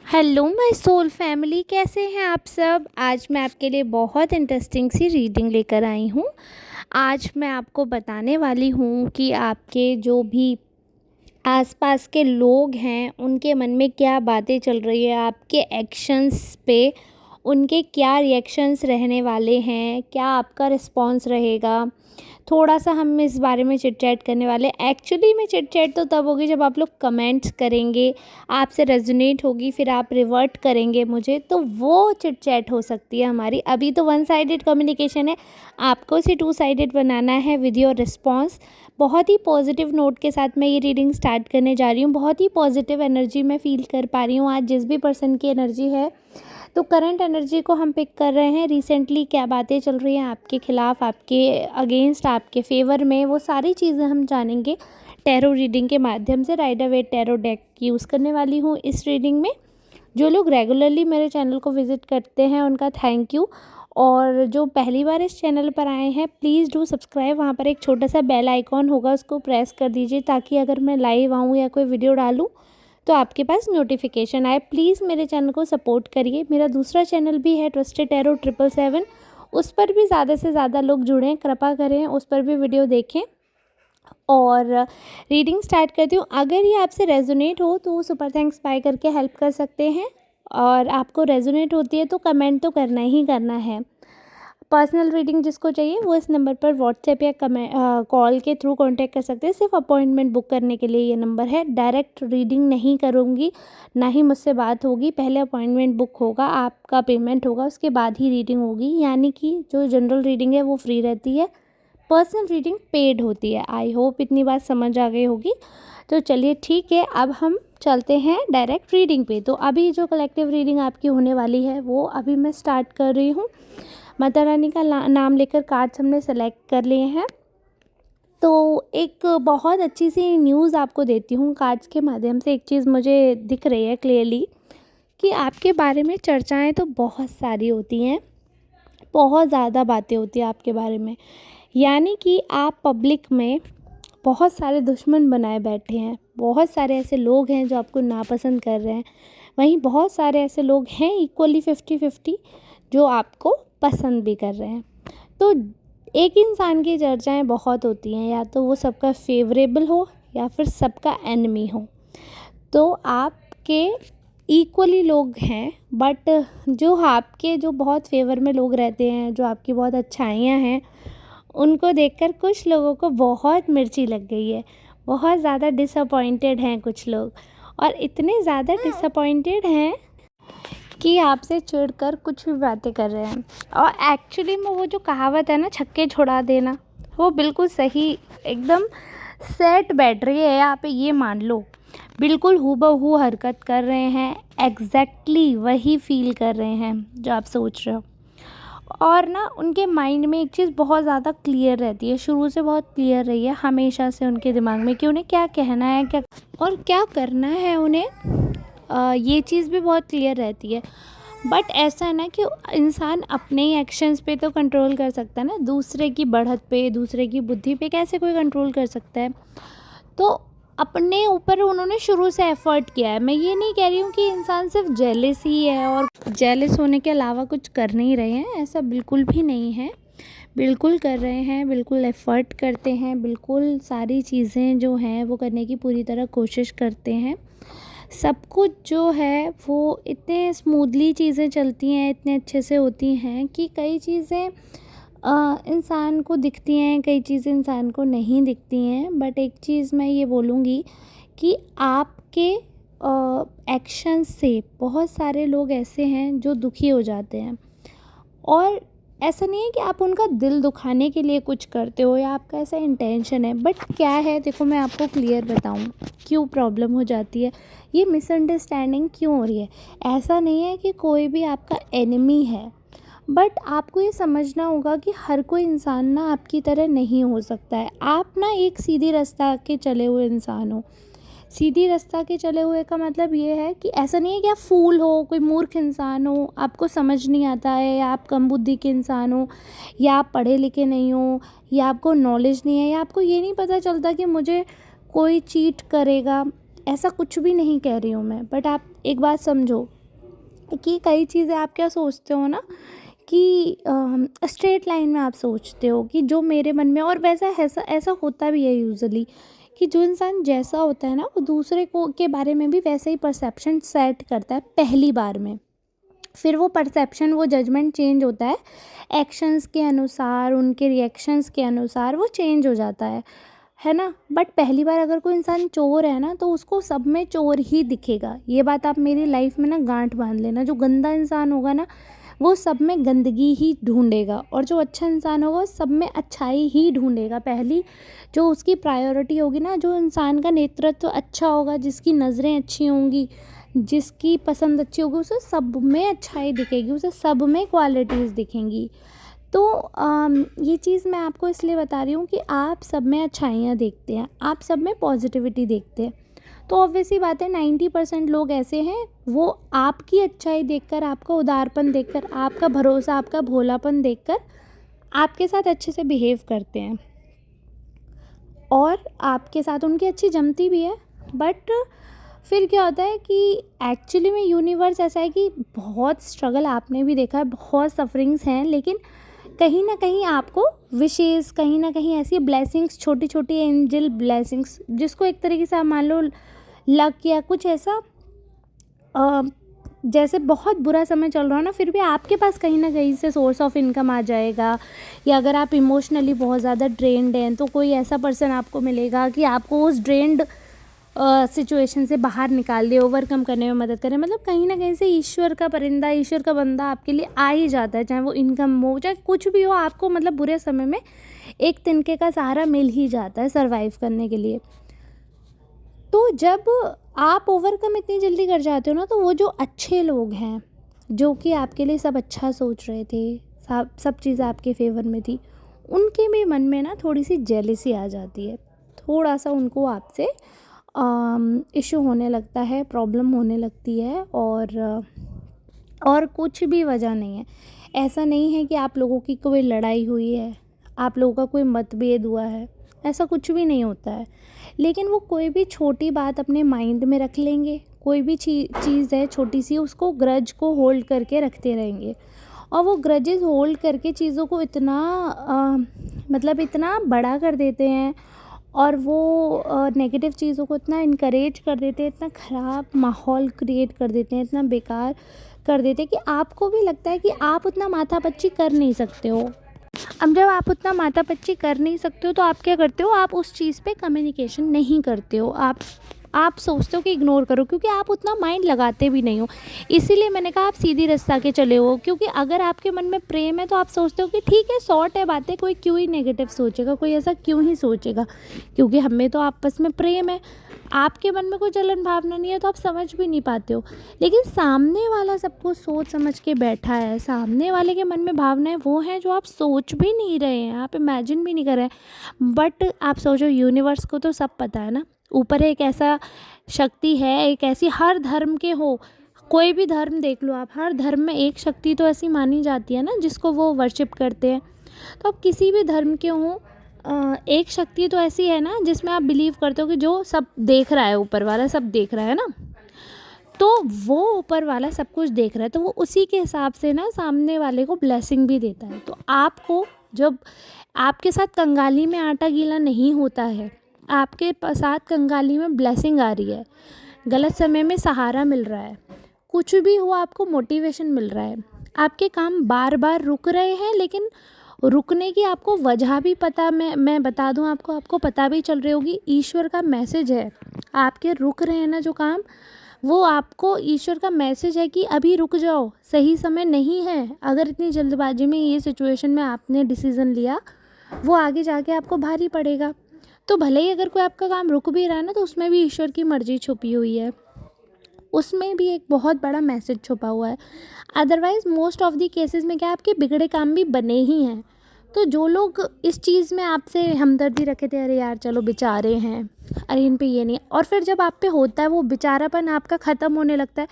Hello my soul family, कैसे हैं आप सब। आज मैं आपके लिए बहुत इंटरेस्टिंग सी रीडिंग लेकर आई हूँ। आज मैं आपको बताने वाली हूँ कि आपके जो भी आसपास के लोग हैं उनके मन में क्या बातें चल रही है, आपके एक्शंस पे उनके क्या रिएक्शंस रहने वाले हैं, क्या आपका रिस्पॉन्स रहेगा। थोड़ा सा हम इस बारे में चिट चैट करने वाले हैं। एक्चुअली में चिट चैट तो तब होगी जब आप लोग कमेंट्स करेंगे, आपसे रेजोनेट होगी, फिर आप रिवर्ट करेंगे मुझे, तो वो चिट चैट हो सकती है हमारी। अभी तो वन साइडेड कम्युनिकेशन है, आपको इसे टू साइडेड बनाना है विद योर रिस्पॉन्स। बहुत ही पॉजिटिव नोट के साथ मैं ये रीडिंग स्टार्ट करने जा रही हूँ। बहुत ही पॉजिटिव एनर्जी मैं फील कर पा रही हूँ आज जिस भी पर्सन की एनर्जी है। तो करंट एनर्जी को हम पिक कर रहे हैं। रिसेंटली क्या बातें चल रही हैं आपके खिलाफ, आपके अगेंस्ट, आपके फेवर में, वो सारी चीज़ें हम जानेंगे टैरो रीडिंग के माध्यम से। Rider Waite tarot deck use करने वाली हूँ इस रीडिंग में। जो लोग रेगुलरली मेरे चैनल को विज़िट करते हैं उनका थैंक यू, और जो पहली बार इस चैनल पर आए हैं प्लीज़ डू सब्सक्राइब। वहाँ पर एक छोटा सा बेल आइकॉन होगा, उसको प्रेस कर दीजिए ताकि अगर मैं लाइव आऊँ या कोई वीडियो डालूँ तो आपके पास नोटिफिकेशन आए। प्लीज़ मेरे चैनल को सपोर्ट करिए। मेरा दूसरा चैनल भी है ट्विस्टेड टैरो 777, उस पर भी ज़्यादा से ज़्यादा लोग जुड़ें, कृपा करें, उस पर भी वीडियो देखें। और रीडिंग स्टार्ट करती हूँ। अगर ये आपसे रेजोनेट हो तो सुपर थैंक्स बाय करके हेल्प कर सकते हैं, और आपको रेजोनेट होती है तो कमेंट तो करना ही करना है। पर्सनल रीडिंग जिसको चाहिए वो इस नंबर पर व्हाट्सएप या कॉल के थ्रू कांटेक्ट कर सकते हैं। सिर्फ अपॉइंटमेंट बुक करने के लिए ये नंबर है। डायरेक्ट रीडिंग नहीं करूँगी, ना ही मुझसे बात होगी। पहले अपॉइंटमेंट बुक होगा, आपका पेमेंट होगा, उसके बाद ही रीडिंग होगी। यानी कि जो जनरल रीडिंग है वो फ्री रहती है, पर्सनल रीडिंग पेड होती है। आई होप इतनी बात समझ आ गई होगी। तो चलिए ठीक है, अब हम चलते हैं डायरेक्ट रीडिंग पे। तो अभी जो कलेक्टिव रीडिंग आपकी होने वाली है वो अभी मैं स्टार्ट कर रही हूँ। माता रानी का नाम लेकर कार्ड्स हमने सेलेक्ट कर लिए हैं। तो एक बहुत अच्छी सी न्यूज़ आपको देती हूँ कार्ड्स के माध्यम से। एक चीज़ मुझे दिख रही है क्लियरली कि आपके बारे में चर्चाएं तो बहुत सारी होती हैं, बहुत ज़्यादा बातें होती हैं आपके बारे में। यानी कि आप पब्लिक में बहुत सारे दुश्मन बनाए बैठे हैं। बहुत सारे ऐसे लोग हैं जो आपको नापसंद कर रहे हैं, वहीं बहुत सारे ऐसे लोग हैं इक्वली 50-50 जो आपको पसंद भी कर रहे हैं। तो एक इंसान की चर्चाएं बहुत होती हैं, या तो वो सबका फेवरेबल हो या फिर सबका एनिमी हो। तो आपके इक्वली लोग हैं, बट जो आपके जो बहुत फेवर में लोग रहते हैं, जो आपकी बहुत अच्छाइयाँ हैं, उनको देखकर कुछ लोगों को बहुत मिर्ची लग गई है। बहुत ज़्यादा डिसअपॉइंटेड हैं कुछ लोग, और इतने ज़्यादा डिसअपॉइंटेड हैं कि आपसे चिढ़कर कुछ भी बातें कर रहे हैं। और एक्चुअली में वो जो कहावत है ना, छक्के छुड़ा देना, वो बिल्कुल सही एकदम सेट बैठ रही है यहाँ पे, ये मान लो। बिल्कुल हूबहू हरकत कर रहे हैं, एग्जैक्टली वही फील कर रहे हैं जो आप सोच रहे हो। और ना उनके माइंड में एक चीज़ बहुत ज़्यादा क्लियर रहती है, शुरू से बहुत क्लियर रही है हमेशा से उनके दिमाग में कि उन्हें क्या कहना है, क्या और क्या करना है उन्हें। ये चीज़ भी बहुत क्लियर रहती है। बट ऐसा है ना कि इंसान अपने ही एक्शंस पे तो कंट्रोल कर सकता है ना, दूसरे की बढ़त पे, दूसरे की बुद्धि पे कैसे कोई कंट्रोल कर सकता है। तो अपने ऊपर उन्होंने शुरू से एफर्ट किया है। मैं ये नहीं कह रही हूँ कि इंसान सिर्फ जेलस ही है और जेलस होने के अलावा कुछ कर नहीं रहे हैं, ऐसा बिल्कुल भी नहीं है। बिल्कुल कर रहे हैं, बिल्कुल एफ़र्ट करते हैं, बिल्कुल सारी चीज़ें जो हैं वो करने की पूरी तरह कोशिश करते हैं। सब कुछ जो है वो इतने स्मूथली चीज़ें चलती हैं, इतने अच्छे से होती हैं कि कई चीज़ें इंसान को दिखती हैं, कई चीज़ें इंसान को नहीं दिखती हैं। बट एक चीज़ मैं ये बोलूँगी कि आपके एक्शन से बहुत सारे लोग ऐसे हैं जो दुखी हो जाते हैं। और ऐसा नहीं है कि आप उनका दिल दुखाने के लिए कुछ करते हो या आपका ऐसा इंटेंशन है, बट क्या है, देखो मैं आपको क्लियर बताऊं क्यों प्रॉब्लम हो जाती है, ये मिसअंडरस्टैंडिंग क्यों हो रही है। ऐसा नहीं है कि कोई भी आपका एनिमी है, बट आपको ये समझना होगा कि हर कोई इंसान ना आपकी तरह नहीं हो सकता है। आप ना एक सीधी रास्ता के चले हुए इंसान हो। सीधी रास्ता के चले हुए का मतलब ये है कि ऐसा नहीं है कि आप फूल हो, कोई मूर्ख इंसान हो, आपको समझ नहीं आता है, या आप कम बुद्धि के इंसान हो, या आप पढ़े लिखे नहीं हो, या आपको नॉलेज नहीं है, या आपको ये नहीं पता चलता कि मुझे कोई चीट करेगा। ऐसा कुछ भी नहीं कह रही हूँ मैं। बट आप एक बात समझो कि कई चीज़ें आप क्या सोचते हो ना कि स्ट्रेट लाइन में आप सोचते हो कि जो मेरे मन में, और वैसा ऐसा ऐसा होता भी है यूजुअली कि जो इंसान जैसा होता है ना वो दूसरे को के बारे में भी वैसे ही परसेप्शन सेट करता है पहली बार में। फिर वो परसेप्शन, वो जजमेंट चेंज होता है, एक्शंस के अनुसार, उनके रिएक्शंस के अनुसार वो चेंज हो जाता है ना। बट पहली बार अगर कोई इंसान चोर है ना तो उसको सब में चोर ही दिखेगा। ये बात आप मेरी लाइफ में ना गांठ बांध लेना। जो गंदा इंसान होगा ना वो सब में गंदगी ही ढूंढेगा, और जो अच्छा इंसान होगा वो सब में अच्छाई ही ढूंढेगा। पहली जो उसकी प्रायोरिटी होगी ना, जो इंसान का नेतृत्व अच्छा होगा, जिसकी नज़रें अच्छी होंगी, जिसकी पसंद अच्छी होगी, उसे सब में अच्छाई दिखेगी, उसे सब में क्वालिटीज़ दिखेंगी। तो ये चीज़ मैं आपको इसलिए बता रही हूँ कि आप सब में अच्छाइयाँ देखते हैं, आप सब में पॉजिटिविटी देखते हैं। तो ऑब्वियस ही बात है 90% लोग ऐसे हैं, वो आपकी अच्छाई देखकर, आपका उदारपन देखकर, आपका भरोसा, आपका भोलापन देखकर आपके साथ अच्छे से बिहेव करते हैं, और आपके साथ उनकी अच्छी जमती भी है। बट फिर क्या होता है कि एक्चुअली में यूनिवर्स ऐसा है कि बहुत स्ट्रगल आपने भी देखा है, बहुत सफरिंग्स हैं, लेकिन कहीं ना कहीं आपको विशेष, कहीं ना कहीं ऐसी ब्लेसिंग्स, छोटी छोटी एंजल ब्लेसिंग्स, जिसको एक तरीके से आप मान लो लक या कुछ ऐसा, अ, जैसे बहुत बुरा समय चल रहा हो ना, फिर भी आपके पास कहीं ना कहीं से सोर्स ऑफ इनकम आ जाएगा। या अगर आप इमोशनली बहुत ज़्यादा ड्रेन्ड हैं तो कोई ऐसा पर्सन आपको मिलेगा कि आपको उस ड्रेन्ड सिचुएशन से बाहर निकाल दे, ओवरकम करने में मदद करें। मतलब कहीं ना कहीं से ईश्वर का परिंदा, ईश्वर का बंदा आपके लिए आ ही जाता है, चाहे वो इनकम हो, चाहे कुछ भी हो, आपको मतलब बुरे समय में एक तिनके का सहारा मिल ही जाता है सर्वाइव करने के लिए। तो जब आप ओवरकम इतनी जल्दी कर जाते हो ना, तो वो जो अच्छे लोग हैं, जो कि आपके लिए सब अच्छा सोच रहे थे, सब चीज़ें आपके फेवर में थी, उनके भी मन में ना थोड़ी सी जेलिसी आ जाती है। थोड़ा सा उनको आपसे इशू होने लगता है, प्रॉब्लम होने लगती है, और कुछ भी वजह नहीं है। ऐसा नहीं है कि आप लोगों की कोई लड़ाई हुई है, आप लोगों का कोई मतभेद हुआ है, ऐसा कुछ भी नहीं होता है। लेकिन वो कोई भी छोटी बात अपने माइंड में रख लेंगे, कोई भी चीज़ है छोटी सी, उसको ग्रज को होल्ड करके रखते रहेंगे, और वो ग्रजेस होल्ड करके चीज़ों को इतना मतलब इतना बड़ा कर देते हैं, और वो नेगेटिव चीज़ों को इतना इनकरेज कर देते हैं, इतना ख़राब माहौल क्रिएट कर देते हैं, इतना बेकार कर देते हैं कि आपको भी लगता है कि आप उतना माथापच्ची कर नहीं सकते हो। अब जब आप उतना माथापच्ची कर नहीं सकते हो तो आप क्या करते हो, आप उस चीज़ पे कम्युनिकेशन नहीं करते हो, आप सोचते हो कि इग्नोर करो, क्योंकि आप उतना माइंड लगाते भी नहीं हो। इसीलिए मैंने कहा आप सीधी रास्ता के चले हो, क्योंकि अगर आपके मन में प्रेम है तो आप सोचते हो कि ठीक है, सॉर्ट है बातें, कोई क्यों ही नेगेटिव सोचेगा, कोई ऐसा क्यों ही सोचेगा, क्योंकि हमें तो आपस में प्रेम है। आपके मन में कोई जलन भावना नहीं है तो आप समझ भी नहीं पाते हो। लेकिन सामने वाला सब कुछ सोच समझ के बैठा है, सामने वाले के मन में भावनाएं वो हैं जो आप सोच भी नहीं रहे हैं, आप इमेजिन भी नहीं कर रहे हैं। बट आप सोचो, यूनिवर्स को तो सब पता है ना, ऊपर एक ऐसा शक्ति है, एक ऐसी, हर धर्म के हो, कोई भी धर्म देख लो आप, हर धर्म में एक शक्ति तो ऐसी मानी जाती है ना जिसको वो वर्शिप करते हैं। तो आप किसी भी धर्म के हों, एक शक्ति तो ऐसी है ना जिसमें आप बिलीव करते हो कि जो सब देख रहा है, ऊपर वाला सब देख रहा है ना, तो वो ऊपर वाला सब कुछ देख रहा है, तो वो उसी के हिसाब से ना सामने वाले को ब्लेसिंग भी देता है। तो आपको जब आपके साथ कंगाली में आटा गीला नहीं होता है, आपके साथ कंगाली में ब्लेसिंग आ रही है, गलत समय में सहारा मिल रहा है, कुछ भी हो आपको मोटिवेशन मिल रहा है, आपके काम बार बार रुक रहे हैं, लेकिन रुकने की आपको वजह भी पता, मैं बता दूं आपको पता भी चल रही होगी, ईश्वर का मैसेज है। आपके रुक रहे हैं ना जो काम, वो आपको ईश्वर का मैसेज है कि अभी रुक जाओ, सही समय नहीं है। अगर इतनी जल्दबाजी में ये सिचुएशन में आपने डिसीज़न लिया, वो आगे जाके आपको भारी पड़ेगा। तो भले ही अगर कोई आपका काम रुक भी रहा है ना, तो उसमें भी ईश्वर की मर्जी छुपी हुई है, उसमें भी एक बहुत बड़ा मैसेज छुपा हुआ है। Otherwise most of the cases में क्या, आपके बिगड़े काम भी बने ही हैं। तो जो लोग इस चीज़ में आपसे हमदर्दी रखे थे, अरे यार चलो बेचारे हैं, अरे इन पे ये नहीं, और फिर जब आप पे होता है वो बेचारापन आपका ख़त्म होने लगता है,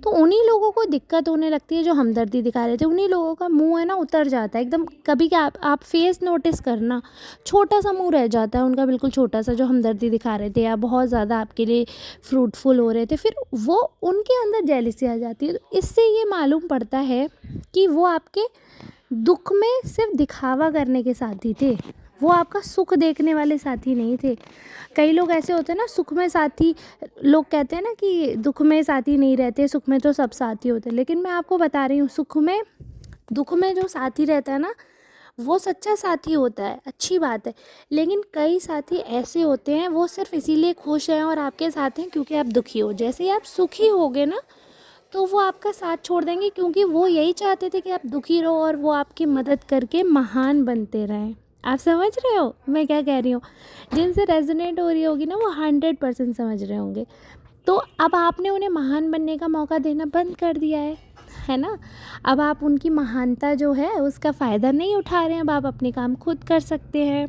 तो उन्हीं लोगों को दिक्कत होने लगती है जो हमदर्दी दिखा रहे थे। उन्हीं लोगों का मुँह है ना उतर जाता है एकदम। कभी क्या आप फेस नोटिस करना, छोटा-सा मुँह रह जाता है उनका, बिल्कुल छोटा-सा, जो हमदर्दी दिखा रहे थे या बहुत ज़्यादा आपके लिए फ्रूटफुल हो रहे थे, फिर वो उनके अंदर जेलसी आ जाती है। तो इससे ये मालूम पड़ता है कि वो आपके दुःख में सिर्फ़ दिखावा करने के साथी थे, वो आपका सुख देखने वाले साथी नहीं थे। कई लोग ऐसे होते हैं ना, सुख में साथी, लोग कहते हैं ना कि दुःख में साथी नहीं रहते, सुख में तो सब साथी होते हैं। लेकिन मैं आपको बता रही हूँ, सुख में, दुःख में जो साथी रहता है ना, वो सच्चा साथी होता है, अच्छी बात है। लेकिन कई साथी ऐसे होते हैं, वो सिर्फ़ इसीलिए खुश हैं और आपके साथ हैं क्योंकि आप दुखी हो। जैसे ही आप सुखी होगे ना, तो वो आपका साथ छोड़ देंगे, क्योंकि वो यही चाहते थे कि आप दुखी रहो और वो आपकी मदद करके महान बनते रहें। आप समझ रहे हो मैं क्या कह रही हूँ? जिनसे रेज़ोनेट हो रही होगी ना, वो 100% समझ रहे होंगे। तो अब आपने उन्हें महान बनने का मौका देना बंद कर दिया है ना? अब आप उनकी महानता जो है उसका फ़ायदा नहीं उठा रहे हैं। अब आप अपने काम खुद कर सकते हैं।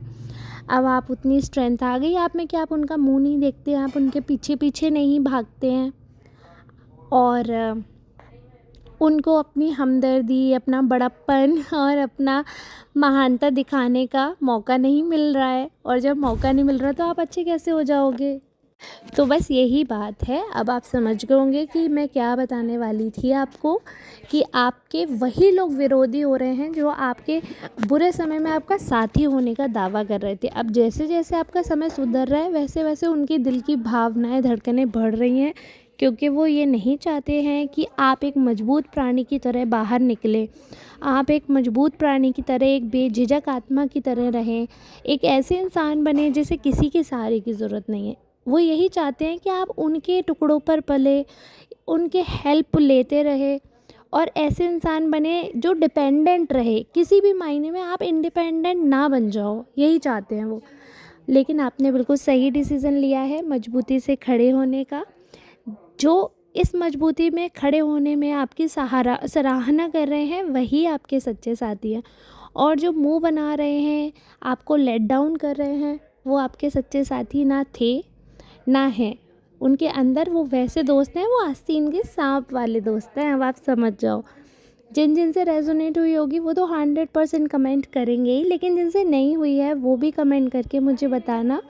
अब आप, उतनी स्ट्रेंथ आ गई आप में कि आप उनका मुँह नहीं देखते, आप उनके पीछे-पीछे नहीं भागते हैं और उनको अपनी हमदर्दी, अपना बड़प्पन और अपना महानता दिखाने का मौका नहीं मिल रहा है। और जब मौका नहीं मिल रहा तो आप अच्छे कैसे हो जाओगे? तो बस यही बात है। अब आप समझ गए होंगे कि मैं क्या बताने वाली थी आपको, कि आपके वही लोग विरोधी हो रहे हैं जो आपके बुरे समय में आपका साथी होने का दावा कर रहे थे। अब जैसे-जैसे आपका समय सुधर रहा है, वैसे-वैसे उनके दिल की भावनाएँ, धड़कनें बढ़ रही हैं, क्योंकि वो ये नहीं चाहते हैं कि आप एक मजबूत प्राणी की तरह बाहर निकलें। आप एक मजबूत प्राणी की तरह, एक बेझिझक आत्मा की तरह रहें। एक ऐसे इंसान बनें जिसे किसी के सहारे की ज़रूरत नहीं है। वो यही चाहते हैं कि आप उनके टुकड़ों पर पले, उनके हेल्प लेते रहे और ऐसे इंसान बने जो डिपेंडेंट रहे। किसी भी मायने में आप इंडिपेंडेंट ना बन जाओ, यही चाहते हैं वो। लेकिन आपने बिल्कुल सही डिसीज़न लिया है मजबूती से खड़े होने का। जो इस मजबूती में खड़े होने में आपकी सराहना कर रहे हैं, वही आपके सच्चे साथी हैं। और जो मुँह बना रहे हैं, आपको लेट डाउन कर रहे हैं, वो आपके सच्चे साथी ना थे, ना हैं। उनके अंदर वो वैसे दोस्त हैं, वो आस्तीन के साँप वाले दोस्त हैं। अब आप समझ जाओ। जिन से रेज़ोनेट हुई होगी वो तो 100% कमेंट करेंगे ही, लेकिन जिनसे नहीं हुई है वो भी कमेंट करके मुझे बताना।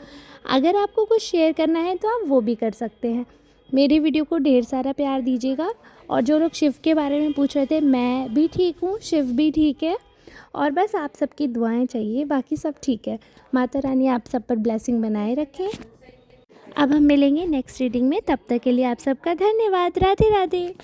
अगर आपको कुछ शेयर करना है तो आप वो भी कर सकते हैं। मेरी वीडियो को ढेर सारा प्यार दीजिएगा। और जो लोग शिव के बारे में पूछ रहे थे, मैं भी ठीक हूँ, शिव भी ठीक है, और बस आप सबकी दुआएं चाहिए, बाकी सब ठीक है। माता रानी आप सब पर ब्लेसिंग बनाए रखें। अब हम मिलेंगे नेक्स्ट रीडिंग में, तब तक के लिए आप सबका धन्यवाद। राधे राधे।